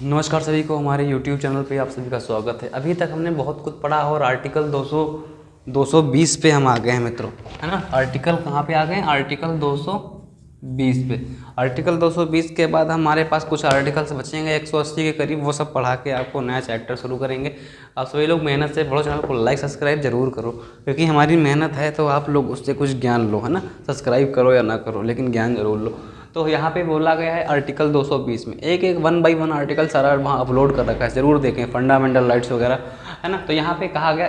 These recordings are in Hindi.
नमस्कार सभी को, हमारे YouTube चैनल पे आप सभी का स्वागत है। अभी तक हमने बहुत कुछ पढ़ा और आर्टिकल 220 पे हम आ गए हैं मित्रों, है ना। आर्टिकल कहाँ पे आ गए हैं? आर्टिकल 220 पे। आर्टिकल 220 के बाद हमारे पास कुछ आर्टिकल्स बचेंगे 180 के करीब, वो सब पढ़ा के आपको नया चैप्टर शुरू करेंगे। आप सभी लोग मेहनत से पढ़ो, चैनल को लाइक सब्सक्राइब जरूर करो, क्योंकि हमारी मेहनत है तो आप लोग उससे कुछ ज्ञान लो, है ना। सब्सक्राइब करो या ना करो, लेकिन ज्ञान जरूर लो। तो यहाँ पे बोला गया है आर्टिकल 220 में एक एक 1 बाई 1 आर्टिकल सारा वहाँ अपलोड कर रखा है, ज़रूर देखें। फंडामेंटल राइट्स वगैरह, है ना। तो यहाँ पे कहा गया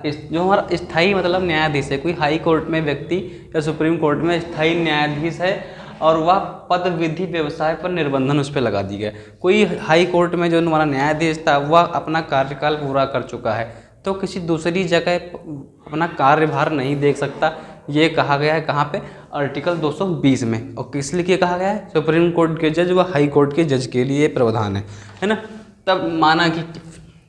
जो हमारा स्थायी मतलब न्यायाधीश है, कोई हाई कोर्ट में व्यक्ति या सुप्रीम कोर्ट में स्थायी न्यायाधीश है और वह पद विधि व्यवसाय पर निर्बंधन उस पर लगा दी गया। कोई हाई कोर्ट में जो हमारा न्यायाधीश था वह अपना कार्यकाल पूरा कर चुका है, तो किसी दूसरी जगह अपना कार्यभार नहीं देख सकता। ये कहा गया है कहाँ पे? आर्टिकल 220 में। और किस लिए कहा गया है? सुप्रीम कोर्ट के जज व हाई कोर्ट के जज के लिए प्रावधान है ना। तब माना कि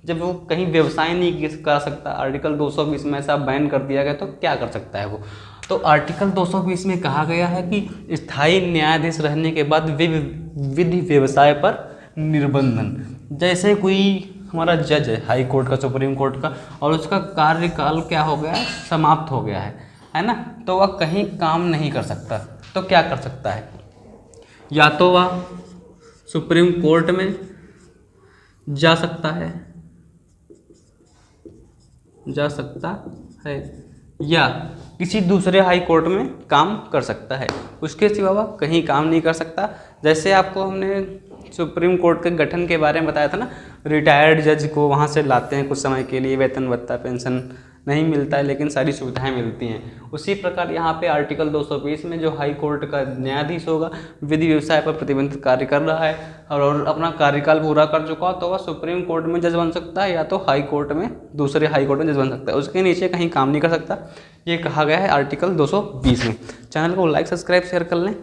जब वो कहीं व्यवसाय नहीं कर सकता, आर्टिकल 220 में ऐसा बैन कर दिया गया, तो क्या कर सकता है वो? तो आर्टिकल 220 में कहा गया है कि स्थायी न्यायाधीश रहने के बाद विधि व्यवसाय पर निर्बंधन। जैसे कोई हमारा जज है हाई कोर्ट का, सुप्रीम कोर्ट का, और उसका कार्यकाल क्या हो गया है? समाप्त हो गया है ना। तो वह कहीं काम नहीं कर सकता, तो क्या कर सकता है? या तो वह सुप्रीम कोर्ट में जा सकता है या किसी दूसरे हाई कोर्ट में काम कर सकता है। उसके सिवा वह कहीं काम नहीं कर सकता। जैसे आपको हमने सुप्रीम कोर्ट के गठन के बारे में बताया था ना, रिटायर्ड जज को वहाँ से लाते हैं कुछ समय के लिए, वेतन भत्ता पेंशन नहीं मिलता है लेकिन सारी सुविधाएं मिलती हैं। उसी प्रकार यहाँ पे आर्टिकल 220 में जो हाई कोर्ट का न्यायाधीश होगा, विधि व्यवसाय पर प्रतिबंधित कार्य कर रहा है और अपना कार्यकाल पूरा कर चुका हो, तो वह सुप्रीम कोर्ट में जज बन सकता है या तो हाई कोर्ट में, दूसरे हाई कोर्ट में जज बन सकता है। उसके नीचे कहीं काम नहीं कर सकता। ये कहा गया है आर्टिकल 220 में। चैनल को लाइक सब्सक्राइब शेयर कर लें।